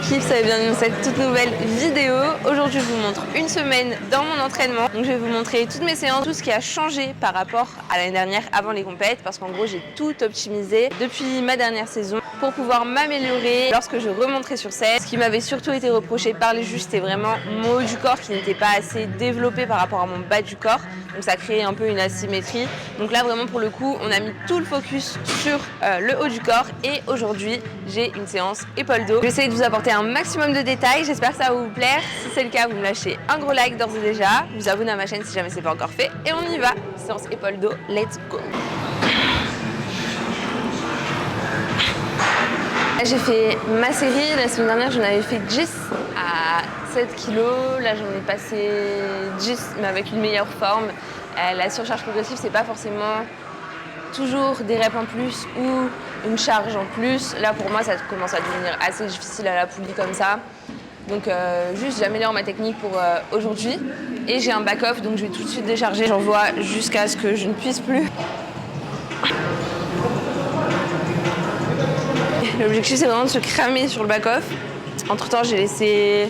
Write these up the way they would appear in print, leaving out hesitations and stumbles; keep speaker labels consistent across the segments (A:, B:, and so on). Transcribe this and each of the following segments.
A: l'équipe, ça va bienvenue dans cette toute nouvelle vidéo. Aujourd'hui je vous montre une semaine dans mon entraînement. Donc je vais vous montrer toutes mes séances, tout ce qui a changé par rapport à l'année dernière avant les compètes, parce qu'en gros j'ai tout optimisé depuis ma dernière saison pour pouvoir m'améliorer lorsque je remonterai sur scène. Ce qui m'avait surtout été reproché par les juges, c'était vraiment mon haut du corps qui n'était pas assez développé par rapport à mon bas du corps. Donc ça crée un peu une asymétrie. Donc là vraiment pour le coup on a mis tout le focus sur le haut du corps et aujourd'hui j'ai une séance épaule-dos. Je vais essayer de vous apporter un maximum de détails, j'espère que ça va vous plaire. Si c'est le cas, vous me lâchez un gros like d'ores et déjà, vous abonnez à ma chaîne si jamais c'est pas encore fait et on y va. Séance épaule-dos, let's go. J'ai fait ma série, la semaine dernière j'en avais fait 10 à 7 kg, là j'en ai passé 10 mais avec une meilleure forme. La surcharge progressive c'est pas forcément toujours des reps en plus ou une charge en plus. Là pour moi ça commence à devenir assez difficile à la poulie comme ça. Donc juste j'améliore ma technique pour aujourd'hui et j'ai un back-off donc je vais tout de suite décharger. J'envoie jusqu'à ce que je ne puisse plus. L'objectif c'est vraiment de se cramer sur le back-off. Entre temps j'ai laissé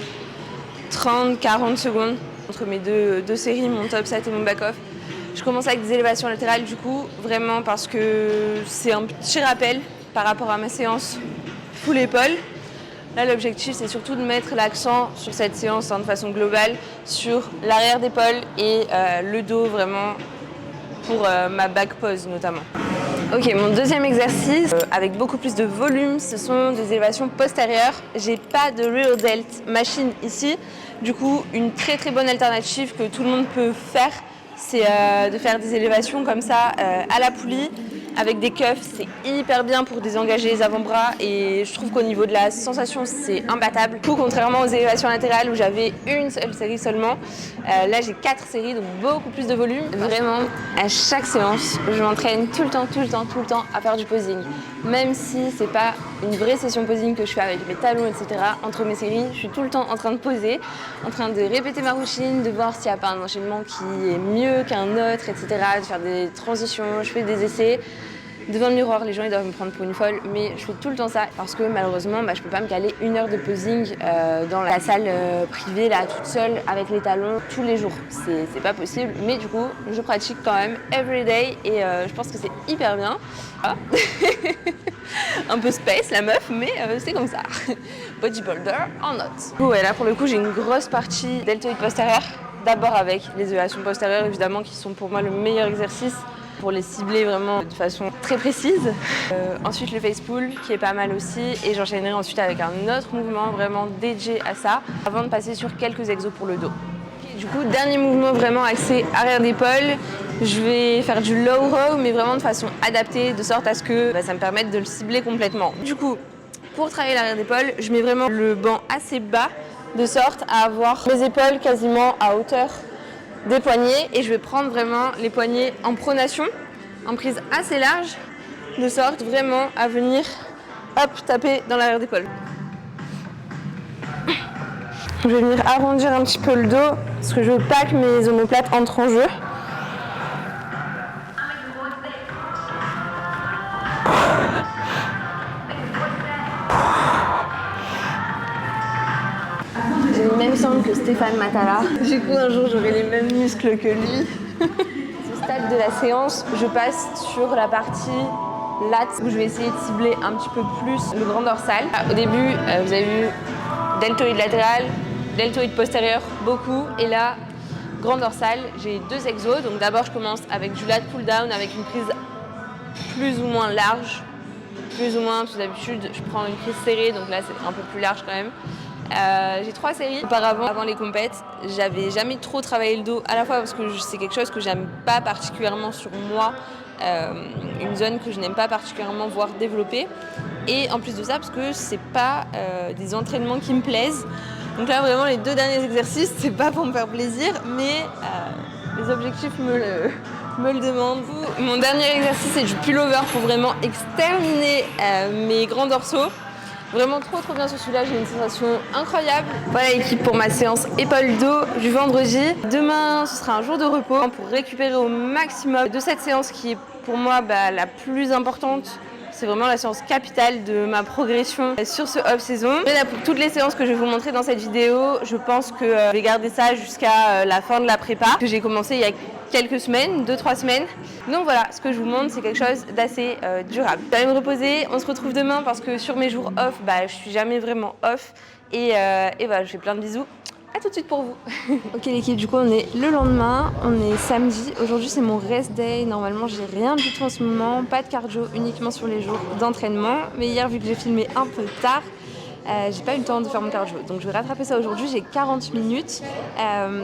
A: 30-40 secondes entre mes deux séries, mon top set et mon back-off. Je commence avec des élévations latérales du coup, vraiment parce que c'est un petit rappel par rapport à ma séance full épaule. Là l'objectif c'est surtout de mettre l'accent sur cette séance de façon globale, sur l'arrière d'épaule et le dos vraiment pour ma back pose notamment. Ok, mon deuxième exercice, avec beaucoup plus de volume, ce sont des élévations postérieures. J'ai pas de rear delt machine ici, du coup une très très bonne alternative que tout le monde peut faire, c'est de faire des élévations comme ça à la poulie avec des cuffs. C'est hyper bien pour désengager les avant-bras et je trouve qu'au niveau de la sensation c'est imbattable. Du coup, contrairement aux élévations latérales où j'avais une seule série seulement, là j'ai 4 séries donc beaucoup plus de volume. Vraiment à chaque séance je m'entraîne tout le temps à faire du posing. Même si c'est pas une vraie session posing que je fais avec mes talons etc. Entre mes séries je suis tout le temps en train de poser, en train de répéter ma routine, de voir s'il n'y a pas un enchaînement qui est mieux qu'un autre etc. De faire des transitions, je fais des essais. Devant le miroir, les gens ils doivent me prendre pour une folle, mais je fais tout le temps ça parce que malheureusement je peux pas me caler 1 heure de posing dans la salle privée là toute seule avec les talons tous les jours. C'est pas possible, mais du coup je pratique quand même everyday et je pense que c'est hyper bien. Ah. Un peu space la meuf, mais c'est comme ça. Bodybuilder en note. Ouais, là pour le coup j'ai une grosse partie deltoïde postérieur. D'abord avec les élévations postérieures évidemment qui sont pour moi le meilleur exercice pour les cibler vraiment de façon très précise. Ensuite le face pull qui est pas mal aussi et j'enchaînerai ensuite avec un autre mouvement vraiment dédié à ça avant de passer sur quelques exos pour le dos. Du coup dernier mouvement vraiment axé arrière d'épaule, je vais faire du low row mais vraiment de façon adaptée de sorte à ce que ça me permette de le cibler complètement. Du coup pour travailler l'arrière d'épaule je mets vraiment le banc assez bas de sorte à avoir mes épaules quasiment à hauteur des poignets et je vais prendre vraiment les poignets en pronation, en prise assez large, de sorte vraiment à venir hop, taper dans l'arrière d'épaule. Je vais venir arrondir un petit peu le dos parce que je veux pas que mes omoplates entrent en jeu. J'ai le même sang que Stéphane Matala. Du coup, un jour, j'aurai les mêmes muscles que lui. Au stade de la séance, je passe sur la partie lat où je vais essayer de cibler un petit peu plus le grand dorsal. Au début, vous avez vu deltoïde latéral, deltoïde postérieur, beaucoup. Et là, grand dorsal, j'ai 2 exos. Donc d'abord, je commence avec du lat pull down avec une prise plus ou moins large. Plus ou moins, tout d'habitude, je prends une prise serrée. Donc là, c'est un peu plus large quand même. J'ai 3 séries. Auparavant, avant les compètes, j'avais jamais trop travaillé le dos, à la fois parce que c'est quelque chose que j'aime pas particulièrement sur moi, une zone que je n'aime pas particulièrement voir développer, et en plus de ça parce que c'est pas des entraînements qui me plaisent. Donc là vraiment les 2 derniers exercices, c'est pas pour me faire plaisir, mais les objectifs me le demandent. Mon dernier exercice c'est du pullover pour vraiment exterminer mes grands dorsaux. Vraiment trop bien sur celui-là, j'ai une sensation incroyable. Voilà l'équipe pour ma séance épaule-dos du vendredi. Demain, ce sera un jour de repos pour récupérer au maximum de cette séance qui est pour moi la plus importante C'est vraiment la séance capitale de ma progression sur ce off-saison. Mais là, pour toutes les séances que je vais vous montrer dans cette vidéo, je pense que je vais garder ça jusqu'à la fin de la prépa, que j'ai commencé il y a quelques semaines, 2-3 semaines. Donc voilà, ce que je vous montre, c'est quelque chose d'assez durable. Je vais aller me reposer, on se retrouve demain parce que sur mes jours off, je suis jamais vraiment off. Et je fais plein de bisous. À tout de suite pour vous. Ok l'équipe, du coup on est le lendemain, on est samedi. Aujourd'hui c'est mon rest day. Normalement j'ai rien du tout en ce moment, pas de cardio, uniquement sur les jours d'entraînement. Mais hier vu que j'ai filmé un peu tard, j'ai pas eu le temps de faire mon cardio. Donc je vais rattraper ça aujourd'hui, j'ai 40 minutes.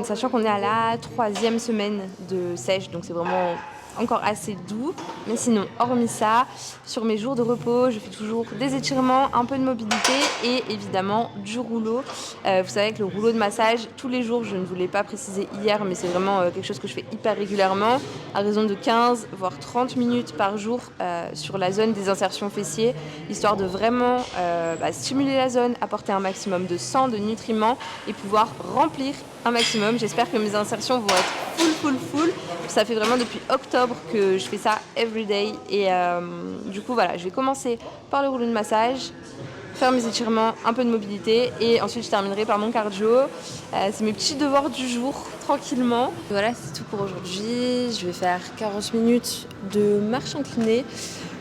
A: Sachant qu'on est à la 3e semaine de sèche, donc c'est vraiment encore assez doux. Mais sinon, hormis ça, sur mes jours de repos, je fais toujours des étirements, un peu de mobilité et évidemment du rouleau. Vous savez que le rouleau de massage, tous les jours, je ne vous l'ai pas précisé hier, mais c'est vraiment quelque chose que je fais hyper régulièrement, à raison de 15 voire 30 minutes par jour sur la zone des insertions fessiers, histoire de vraiment stimuler la zone, apporter un maximum de sang, de nutriments et pouvoir remplir un maximum. J'espère que mes insertions vont être full. Ça fait vraiment depuis octobre que je fais ça everyday et du coup voilà, je vais commencer par le rouleau de massage, faire mes étirements, un peu de mobilité et ensuite je terminerai par mon cardio. C'est mes petits devoirs du jour, tranquillement. Voilà, c'est tout pour aujourd'hui. Je vais faire 40 minutes de marche inclinée.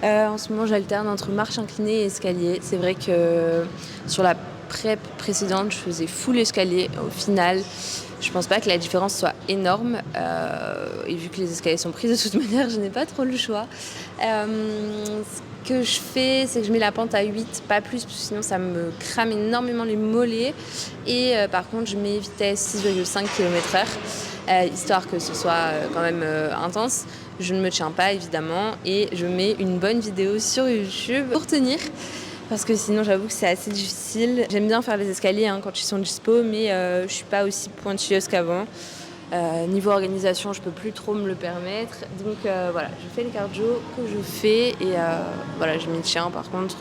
A: En ce moment, j'alterne entre marche inclinée et escalier. C'est vrai que sur la prep précédente, je faisais full escalier. Au final, je pense pas que la différence soit énorme. Et vu que les escaliers sont pris de toute manière, je n'ai pas trop le choix. Ce que je fais, c'est que je mets la pente à 8, pas plus, parce que sinon ça me crame énormément les mollets. Et par contre, je mets vitesse 6,5 km/h, histoire que ce soit quand même intense. Je ne me tiens pas, évidemment, et je mets une bonne vidéo sur YouTube pour tenir. Parce que sinon, j'avoue que c'est assez difficile. J'aime bien faire les escaliers quand ils sont dispo, mais je suis pas aussi pointilleuse qu'avant. Niveau organisation, je peux plus trop me le permettre. Donc voilà, je fais le cardio que je fais et voilà, je m'y tiens par contre.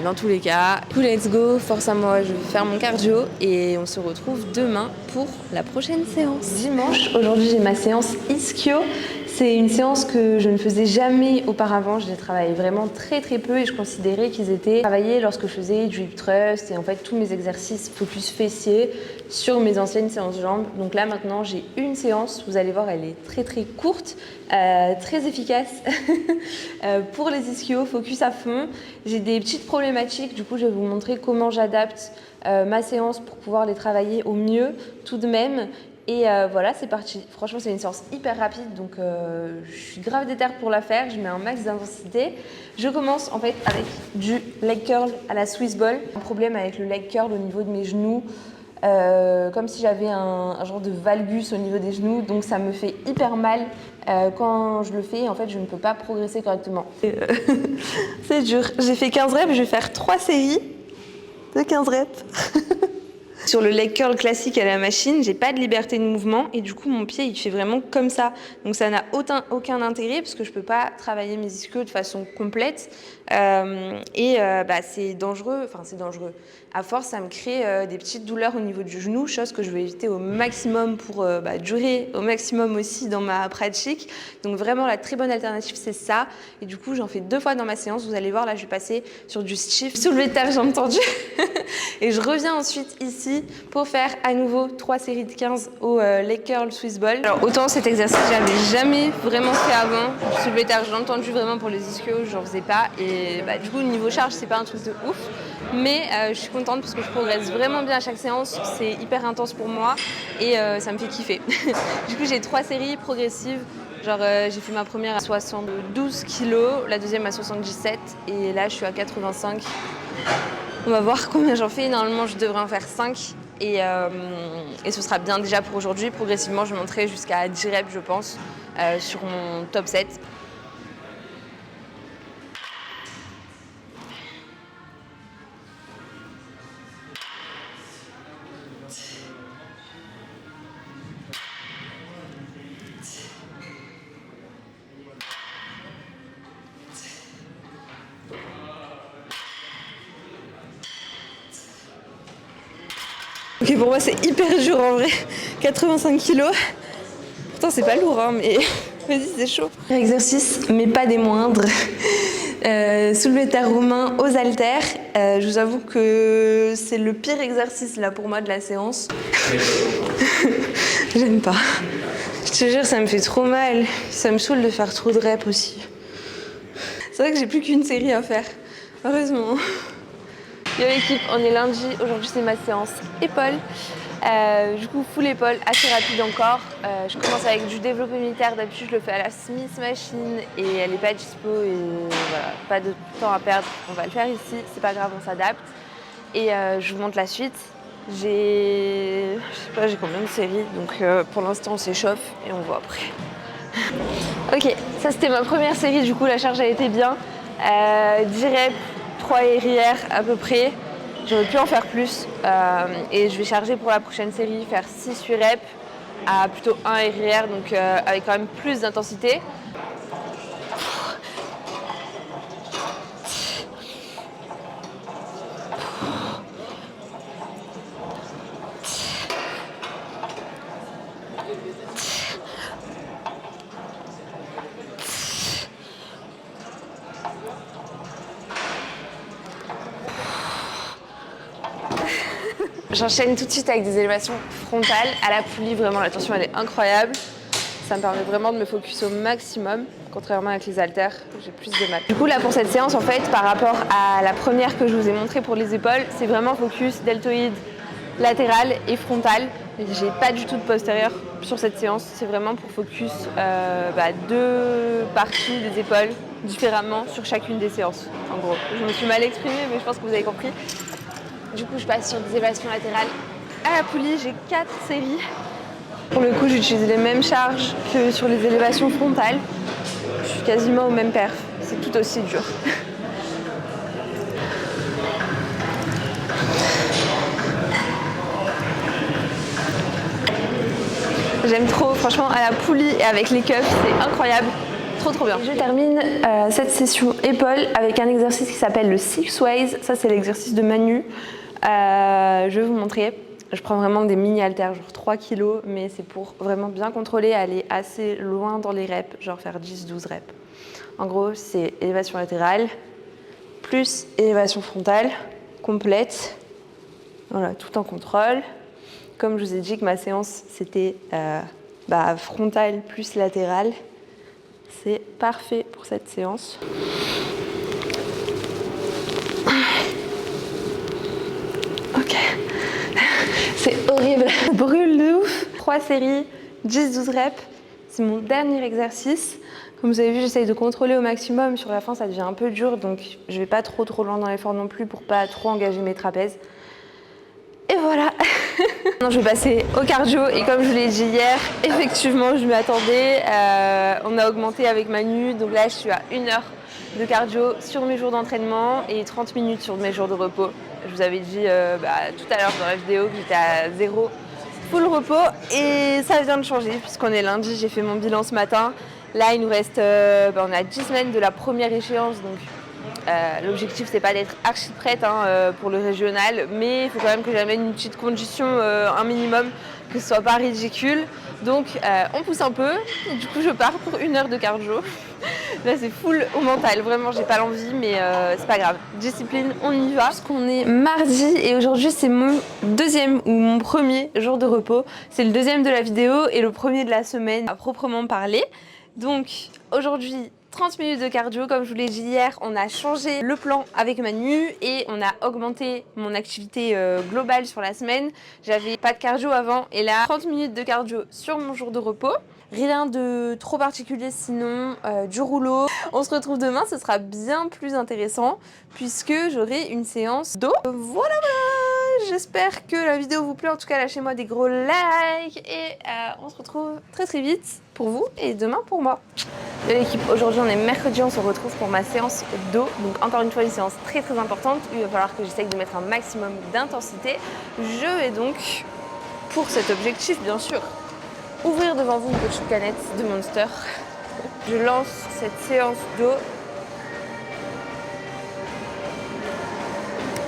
A: Dans tous les cas, let's go, force à moi, je vais faire mon cardio et on se retrouve demain pour la prochaine séance. Dimanche, aujourd'hui j'ai ma séance ischio. C'est une séance que je ne faisais jamais auparavant. Je les travaillais vraiment très peu et je considérais qu'ils étaient travaillés lorsque je faisais du hip thrust et en fait tous mes exercices focus fessier sur mes anciennes séances jambes. Donc là maintenant j'ai une séance, vous allez voir elle est très courte, très efficace pour les ischios, focus à fond. J'ai des petites problématiques, du coup je vais vous montrer comment j'adapte ma séance pour pouvoir les travailler au mieux tout de même. Et voilà, c'est parti. Franchement, c'est une séance hyper rapide, donc je suis grave déter pour la faire. Je mets un max d'intensité. Je commence en fait avec du leg curl à la Swiss ball. Un problème avec le leg curl au niveau de mes genoux, comme si j'avais un genre de valgus au niveau des genoux, donc ça me fait hyper mal quand je le fais. Et en fait, je ne peux pas progresser correctement. C'est dur. J'ai fait 15 reps, je vais faire 3 séries de 15 reps. Sur le leg curl classique à la machine, j'ai pas de liberté de mouvement et du coup mon pied il fait vraiment comme ça. Donc ça n'a aucun intérêt parce que je peux pas travailler mes ischios de façon complète c'est dangereux. Enfin c'est dangereux. À force ça me crée des petites douleurs au niveau du genou, chose que je veux éviter au maximum pour durer au maximum aussi dans ma pratique. Donc vraiment la très bonne alternative c'est ça. Et du coup j'en fais 2 fois dans ma séance. Vous allez voir là je vais passer sur du stiff soulevé de terre jambes tendues et je reviens ensuite ici pour faire à nouveau 3 séries de 15 au leg curl Swiss ball. Alors autant cet exercice j'avais jamais vraiment fait avant, je soulevais terre, j'ai entendu vraiment pour les ischios, j'en faisais pas et du coup niveau charge c'est pas un truc de ouf, mais je suis contente parce que je progresse vraiment bien à chaque séance, c'est hyper intense pour moi et ça me fait kiffer. Du coup j'ai 3 séries progressives. Genre j'ai fait ma première à 72 kg, la deuxième à 77 et là je suis à 85. On va voir combien j'en fais. Normalement, je devrais en faire 5 et ce sera bien déjà pour aujourd'hui. Progressivement, je monterai jusqu'à 10 reps, je pense, sur mon top 7. Ok, pour moi c'est hyper dur en vrai, 85 kilos. Pourtant c'est pas lourd mais Vas-y, c'est chaud. Exercice, mais pas des moindres. Soulever terre romain aux haltères. Je vous avoue que c'est le pire exercice là pour moi de la séance. J'aime pas. Je te jure, ça me fait trop mal. Ça me saoule de faire trop de reps aussi. C'est vrai que j'ai plus qu'une série à faire. Heureusement. Yo l'équipe, on est lundi. Aujourd'hui, c'est ma séance épaules. Du coup, full épaule, assez rapide encore. Je commence avec du développé militaire. D'habitude, je le fais à la Smith Machine et elle n'est pas dispo. Et voilà, pas de temps à perdre. On va le faire ici. C'est pas grave, on s'adapte. Et je vous montre la suite. Je sais pas, j'ai combien de séries. Donc pour l'instant, on s'échauffe et on voit après. Ok, ça c'était ma première série. Du coup, la charge a été bien. 10 reps, 3 RIR à peu près. J'aurais pu en faire plus et je vais charger pour la prochaine série, faire 6-8 reps à plutôt 1 RIR, donc avec quand même plus d'intensité. J'enchaîne tout de suite avec des élévations frontales à la poulie. Vraiment, la tension elle est incroyable. Ça me permet vraiment de me focus au maximum, contrairement avec les haltères, j'ai plus de mal. Du coup là pour cette séance en fait, par rapport à la première que je vous ai montrée pour les épaules, c'est vraiment focus deltoïde, latéral et frontal. J'ai pas du tout de postérieur sur cette séance, c'est vraiment pour focus 2 parties des épaules différemment sur chacune des séances. En gros, je me suis mal exprimée mais je pense que vous avez compris. Du coup, je passe sur des élévations latérales à la poulie. J'ai 4 séries. Pour le coup, j'utilise les mêmes charges que sur les élévations frontales. Je suis quasiment au même perf. C'est tout aussi dur. J'aime trop, franchement, à la poulie et avec les cuffs, c'est incroyable. Trop bien. Je termine cette session épaules avec un exercice qui s'appelle le Six Ways. Ça, c'est l'exercice de Manu. Je vais vous montrer. Je prends vraiment des mini haltères, genre 3 kg, mais c'est pour vraiment bien contrôler, aller assez loin dans les reps, genre faire 10-12 reps. En gros, c'est élévation latérale, plus élévation frontale, complète. Voilà, tout en contrôle. Comme je vous ai dit que ma séance, c'était frontale plus latérale. C'est parfait pour cette séance. Ok. C'est horrible. Je brûle de ouf. 3 séries, 10-12 reps. C'est mon dernier exercice. Comme vous avez vu, j'essaye de contrôler au maximum. Sur la fin, ça devient un peu dur, donc je vais pas trop loin dans l'effort non plus pour pas trop engager mes trapèzes. Et voilà. Maintenant, je vais passer au cardio et comme je vous l'ai dit hier, effectivement, je m'y attendais. On a augmenté avec Manu, donc là, je suis à 1 heure de cardio sur mes jours d'entraînement et 30 minutes sur mes jours de repos. Je vous avais dit tout à l'heure dans la vidéo que j'étais à 0 full repos et ça vient de changer puisqu'on est lundi, j'ai fait mon bilan ce matin. Là, il nous reste, on a 10 semaines de la première échéance, donc l'objectif c'est pas d'être archi prête pour le régional, mais il faut quand même que j'amène une petite condition, un minimum, que ce soit pas ridicule. Donc on pousse un peu, et du coup je pars pour 1 heure de cardio. Là c'est full au mental, vraiment j'ai pas l'envie mais c'est pas grave. Discipline, on y va. Parce qu'on est mardi et aujourd'hui c'est mon deuxième ou mon premier jour de repos. C'est le deuxième de la vidéo et le premier de la semaine à proprement parler. Donc aujourd'hui 30 minutes de cardio, comme je vous l'ai dit hier, on a changé le plan avec Manu et on a augmenté mon activité globale sur la semaine. J'avais pas de cardio avant et là 30 minutes de cardio sur mon jour de repos. Rien de trop particulier sinon, du rouleau. On se retrouve demain, ce sera bien plus intéressant puisque j'aurai une séance d'eau. Voilà. J'espère que la vidéo vous plaît. En tout cas, lâchez-moi des gros likes et on se retrouve très vite pour vous et demain pour moi. L'équipe, aujourd'hui on est mercredi, on se retrouve pour ma séance d'eau. Donc encore une fois une séance très importante. Il va falloir que j'essaye de mettre un maximum d'intensité. Je vais donc, pour cet objectif bien sûr, ouvrir devant vous une petite canette de Monster. Je lance cette séance d'eau.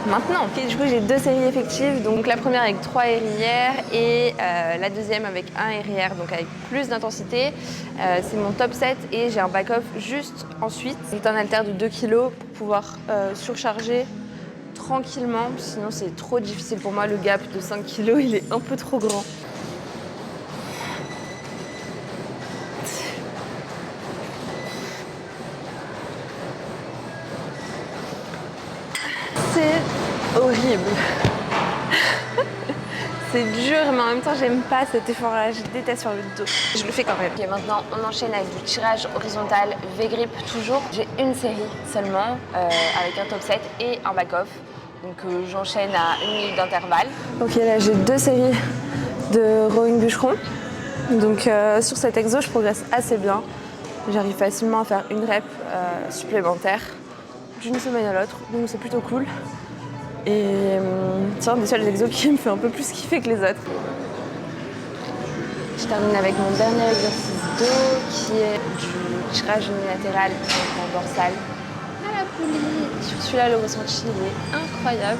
A: maintenant. Du coup, j'ai 2 séries effectives. Donc la première avec 3 arrières et la deuxième avec 1 arrière, donc avec plus d'intensité. C'est mon top 7 et j'ai un back-off juste ensuite. C'est un haltère de 2 kg pour pouvoir surcharger tranquillement. Sinon, c'est trop difficile pour moi. Le gap de 5 kg, il est un peu trop grand. C'est horrible. C'est dur, mais en même temps, j'aime pas cet effort-là. Je déteste sur le dos. Je le fais quand même. Ok, maintenant, on enchaîne avec du tirage horizontal, V-grip toujours. J'ai une série seulement, avec un top 7 et un back-off. Donc, j'enchaîne à 1 minute d'intervalle. Ok, là, j'ai 2 séries de rowing bûcheron. Donc, sur cet exo, je progresse assez bien. J'arrive facilement à faire une rep supplémentaire d'une semaine à l'autre, donc c'est plutôt cool. Et c'est un des seuls exos qui me fait un peu plus kiffer que les autres. Je termine avec mon dernier exercice dos qui est du tirage unilatéral en dorsale à la poulie. Sur celui-là, le ressenti il est incroyable.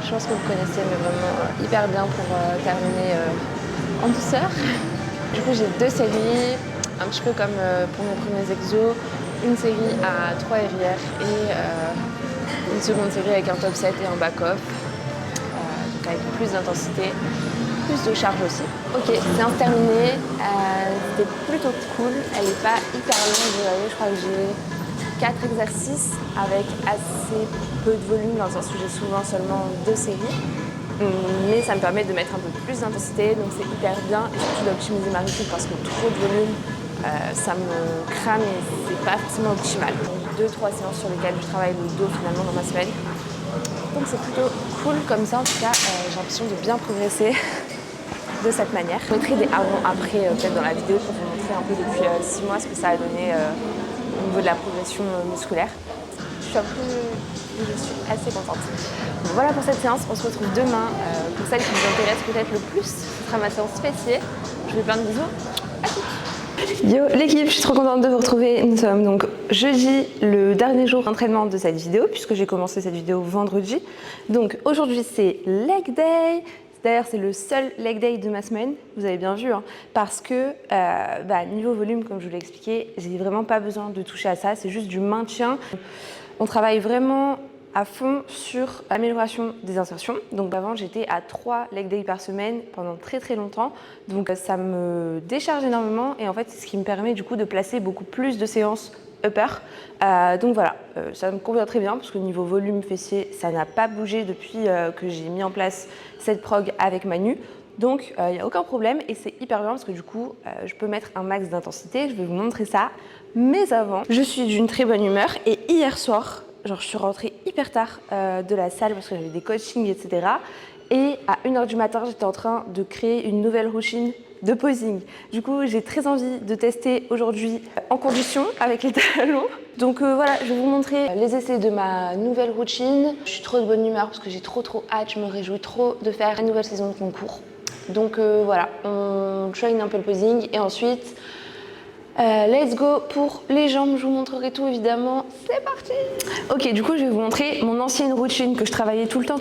A: Je pense que vous connaissez, mais vraiment hyper bien pour terminer en douceur. Du coup, j'ai 2 séries, un petit peu comme pour mes premiers exos. Une série à 3 arrières et une seconde série avec un top 7 et un back-off, donc avec plus d'intensité, plus de charge aussi. Ok, séance terminée, c'était plutôt cool, elle n'est pas hyper longue, vous voyez, je crois que j'ai 4 exercices avec assez peu de volume, dans le sens où j'ai souvent seulement 2 séries. Mais ça me permet de mettre un peu plus d'intensité, donc c'est hyper bien, et surtout d'optimiser ma routine parce que trop de volume, ça me crame et c'est pas forcément optimal. Donc 2-3 séances sur lesquelles je travaille le dos finalement dans ma semaine. Donc c'est plutôt cool comme ça, en tout cas j'ai l'impression de bien progresser de cette manière. Je mettrai des avant-après peut-être dans la vidéo pour vous montrer un peu depuis 6 mois ce que ça a donné au niveau de la progression musculaire. Je suis assez contente. Bon, voilà pour cette séance, on se retrouve demain. Pour celles qui vous intéressent peut-être le plus, ce sera ma séance fessier. Je vous fais plein de bisous. À toutes. Yo l'équipe, je suis trop contente de vous retrouver. Nous sommes donc jeudi, le dernier jour d'entraînement de cette vidéo, puisque j'ai commencé cette vidéo vendredi. Donc aujourd'hui c'est leg day. D'ailleurs, c'est le seul leg day de ma semaine, vous avez bien vu, hein, parce que niveau volume, comme je vous l'ai expliqué, j'ai vraiment pas besoin de toucher à ça, c'est juste du maintien. On travaille vraiment à fond sur l'amélioration des insertions. Donc avant, j'étais à 3 leg days par semaine pendant très très longtemps. Donc ça me décharge énormément et en fait, c'est ce qui me permet du coup de placer beaucoup plus de séances upper. Donc voilà, ça me convient très bien parce que niveau volume fessier, ça n'a pas bougé depuis que j'ai mis en place cette prog avec Manu. Donc il n'y a aucun problème et c'est hyper bien parce que du coup, je peux mettre un max d'intensité. Je vais vous montrer ça. Mais avant, je suis d'une très bonne humeur et hier soir, genre je suis rentrée hyper tard de la salle parce que j'avais des coachings, etc. Et à 1 h du matin, j'étais en train de créer une nouvelle routine de posing. Du coup, j'ai très envie de tester aujourd'hui en condition avec les talons. Donc voilà, je vais vous montrer les essais de ma nouvelle routine. Je suis trop de bonne humeur parce que j'ai trop hâte, je me réjouis trop de faire la nouvelle saison de concours. Donc voilà, on train un peu le posing et ensuite let's go pour les jambes, je vous montrerai tout évidemment, c'est parti. Ok, du coup je vais vous montrer mon ancienne routine que je travaillais tout le temps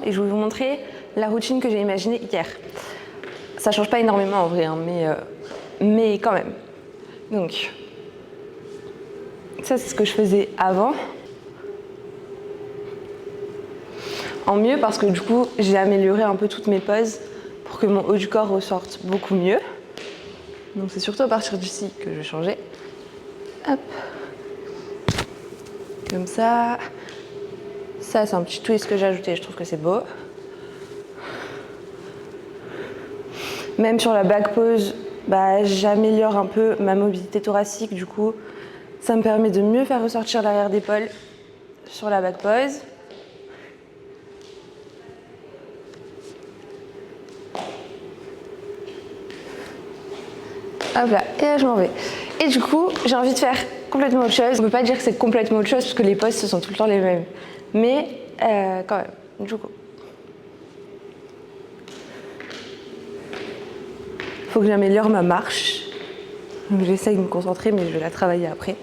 A: et je vais vous montrer la routine que j'ai imaginée hier. Ça change pas énormément en vrai, hein, mais quand même. Donc, ça c'est ce que je faisais avant. En mieux parce que du coup, j'ai amélioré un peu toutes mes poses pour que mon haut du corps ressorte beaucoup mieux. Donc c'est surtout à partir d'ici que je vais changer. Hop. Comme ça. Ça c'est un petit twist que j'ai ajouté, je trouve que c'est beau. Même sur la back pose, j'améliore un peu ma mobilité thoracique, du coup, ça me permet de mieux faire ressortir l'arrière d'épaule sur la back pose. Hop là, et là je m'en vais. Et du coup, j'ai envie de faire complètement autre chose. On ne peut pas dire que c'est complètement autre chose parce que les poses ce sont tout le temps les mêmes. Mais quand même, du coup. Il faut que j'améliore ma marche. Donc j'essaye de me concentrer, mais je vais la travailler après.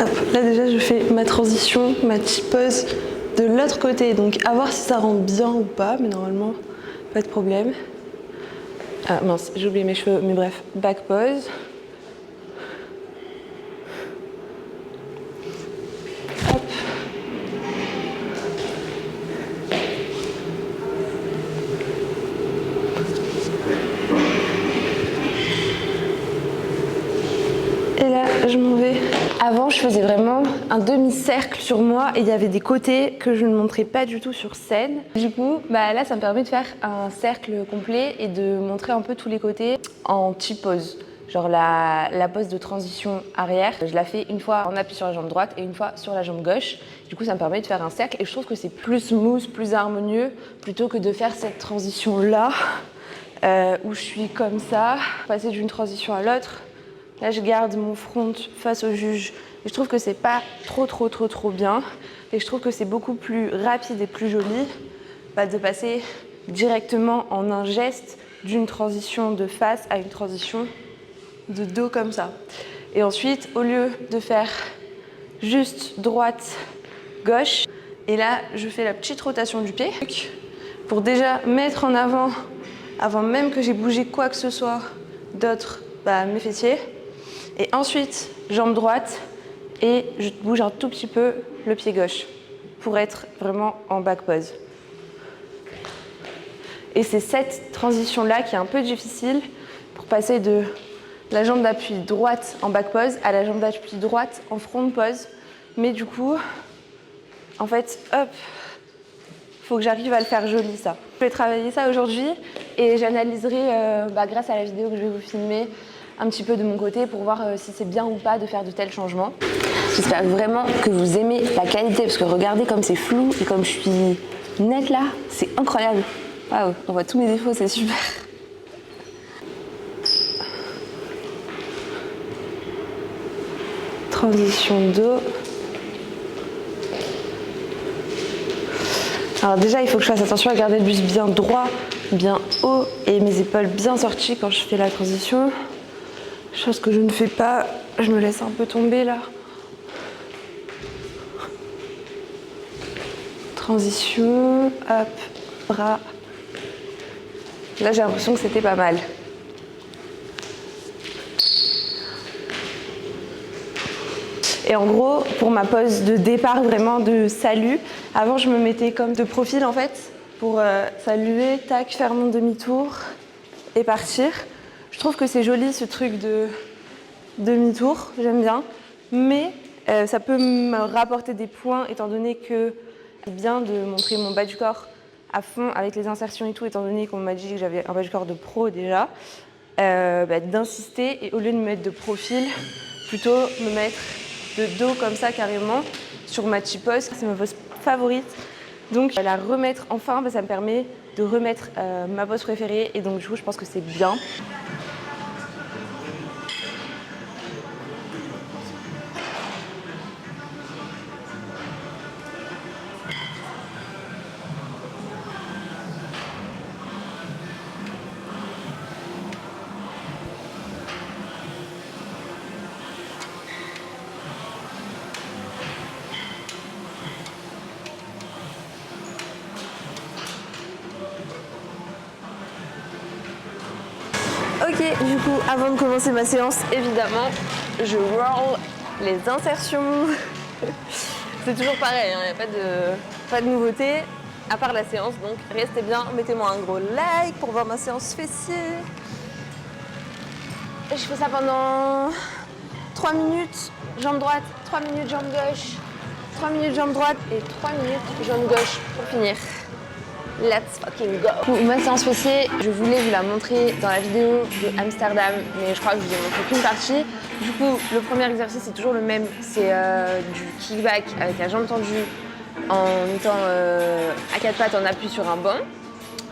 A: Hop, là déjà je fais ma transition, ma petite pause de l'autre côté, donc à voir si ça rentre bien ou pas, mais normalement pas de problème. Ah mince, j'ai oublié mes cheveux, mais bref, back pose. Hop. Et là, je m'en vais. Avant, je faisais vraiment un demi-cercle sur moi et il y avait des côtés que je ne montrais pas du tout sur scène. Du coup, là, ça me permet de faire un cercle complet et de montrer un peu tous les côtés en T-pose. Genre la pose de transition arrière, je la fais une fois en appui sur la jambe droite et une fois sur la jambe gauche. Du coup, ça me permet de faire un cercle et je trouve que c'est plus smooth, plus harmonieux plutôt que de faire cette transition-là où je suis comme ça, passer d'une transition à l'autre. Là, je garde mon front face au juge. Et je trouve que c'est pas trop bien. Et je trouve que c'est beaucoup plus rapide et plus joli de passer directement en un geste d'une transition de face à une transition de dos comme ça. Et ensuite, au lieu de faire juste droite, gauche, et là, je fais la petite rotation du pied pour déjà mettre en avant même que j'ai bougé quoi que ce soit d'autre, mes fessiers. Et ensuite, jambe droite et je bouge un tout petit peu le pied gauche pour être vraiment en back pose. Et c'est cette transition-là qui est un peu difficile pour passer de la jambe d'appui droite en back pose à la jambe d'appui droite en front pose. Mais du coup, en fait, hop, faut que j'arrive à le faire joli ça. Je vais travailler ça aujourd'hui et j'analyserai grâce à la vidéo que je vais vous filmer un petit peu de mon côté pour voir si c'est bien ou pas de faire de tels changements. J'espère vraiment que vous aimez la qualité parce que regardez comme c'est flou et comme je suis nette là, c'est incroyable. Waouh, on voit tous mes défauts, c'est super. Transition dos. Alors déjà, il faut que je fasse attention à garder le buste bien droit, bien haut et mes épaules bien sorties quand je fais la transition. Chose que je ne fais pas, je me laisse un peu tomber là. Transition, hop, bras. Là, j'ai l'impression que c'était pas mal. Et en gros, pour ma pose de départ, vraiment de salut, avant je me mettais comme de profil en fait, pour saluer, tac, faire mon demi-tour et partir. Je trouve que c'est joli ce truc de demi-tour, j'aime bien, mais ça peut me rapporter des points étant donné que c'est bien de montrer mon bas du corps à fond avec les insertions et tout, étant donné qu'on m'a dit que j'avais un bas du corps de pro déjà, d'insister et au lieu de me mettre de profil, plutôt me mettre de dos comme ça carrément sur ma T-pose. C'est ma pose favorite, donc la remettre enfin, ça me permet de remettre ma pose préférée et donc du coup je pense que c'est bien. Ok, du coup, avant de commencer ma séance, évidemment, je roll les insertions. C'est toujours pareil, il n'y a pas de nouveauté, à part la séance. Donc, restez bien, mettez-moi un gros like pour voir ma séance fessier. Et je fais ça pendant 3 minutes, jambe droite, 3 minutes, jambe gauche, 3 minutes, jambe droite et 3 minutes, jambe gauche pour finir. Let's fucking go! Ma séance fessier, je voulais vous la montrer dans la vidéo de Amsterdam, mais je crois que je vous ai montré qu'une partie. Du coup, le premier exercice c'est toujours le même, c'est du kickback avec la jambe tendue en étant à 4 pattes en appui sur un banc.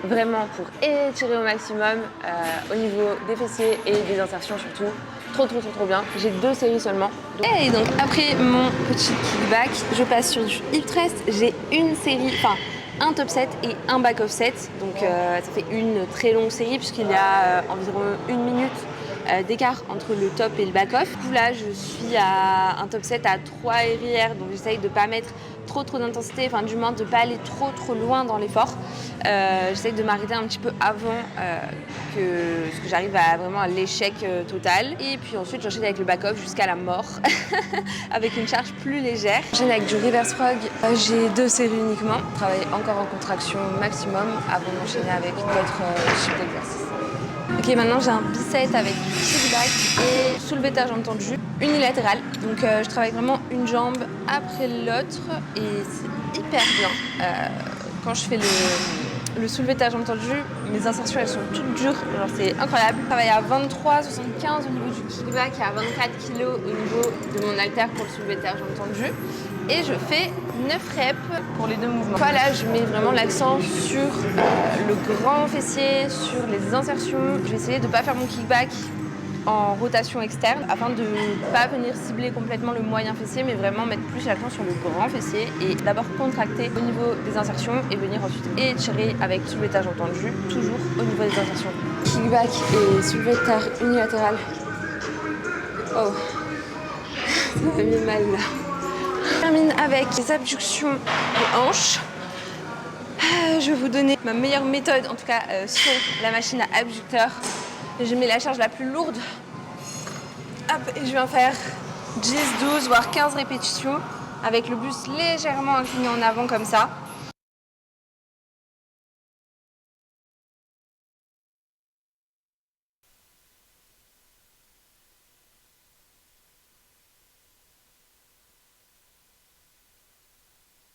A: Vraiment pour étirer au maximum au niveau des fessiers et des insertions surtout. Trop bien. J'ai 2 séries seulement. Et donc après mon petit kickback, je passe sur du hip thrust. J'ai une série, un top set et un back off set. Donc ça fait une très longue série puisqu'il y a environ 1 minute d'écart entre le top et le back-off. Du coup là je suis à un top set à 3 RIR, donc j'essaye de ne pas mettre trop d'intensité, enfin du moins de ne pas aller trop loin dans l'effort. J'essaye de m'arrêter un petit peu avant que j'arrive vraiment à l'échec total. Et puis ensuite j'enchaîne avec le back-off jusqu'à la mort avec une charge plus légère. J'enchaîne avec du reverse frog, j'ai 2 séries uniquement. Je travaille encore en contraction maximum avant d'enchaîner avec d'autres types d'exercices. Ok, maintenant j'ai un biceps avec du kickback et soulevé de terre jambes tendues unilatéral. Donc je travaille vraiment une jambe après l'autre et c'est hyper bien. Quand je fais le soulevé de terre jambes tendues, mes insertions elles sont toutes dures, genre c'est incroyable. Je travaille à 23,75 au niveau du kickback et à 24 kg au niveau de mon haltère pour le soulevé de terre jambes tendues. Et je fais 9 reps pour les 2 mouvements. Là, je mets vraiment l'accent sur le grand fessier, sur les insertions. Je vais essayer de ne pas faire mon kickback en rotation externe afin de ne pas venir cibler complètement le moyen fessier, mais vraiment mettre plus l'accent sur le grand fessier et d'abord contracter au niveau des insertions et venir ensuite étirer avec soulevé de terre jambes tendues, toujours au niveau des insertions. Kickback et soulevé de terre unilatéral. Oh, ça m'a mis mal là. Je termine avec les abductions des hanches. Je vais vous donner ma meilleure méthode, en tout cas sur la machine à abducteurs. Je mets la charge la plus lourde. Hop, et je viens faire 10, 12, voire 15 répétitions avec le buste légèrement incliné en avant comme ça.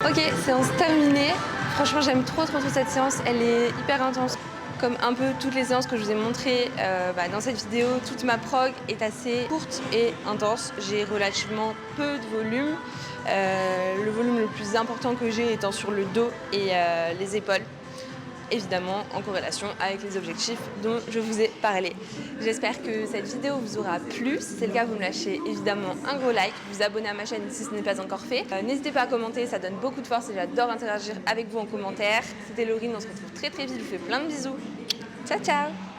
A: Ok, séance terminée. Franchement, j'aime trop cette séance. Elle est hyper intense. Comme un peu toutes les séances que je vous ai montrées dans cette vidéo, toute ma prog est assez courte et intense. J'ai relativement peu de volume. Le volume le plus important que j'ai étant sur le dos et les épaules. Évidemment en corrélation avec les objectifs dont je vous ai parlé. J'espère que cette vidéo vous aura plu. Si c'est le cas, vous me lâchez évidemment un gros like, vous abonnez à ma chaîne si ce n'est pas encore fait. N'hésitez pas à commenter, ça donne beaucoup de force et j'adore interagir avec vous en commentaire. C'était Laurine, on se retrouve très vite, je vous fais plein de bisous. Ciao ciao.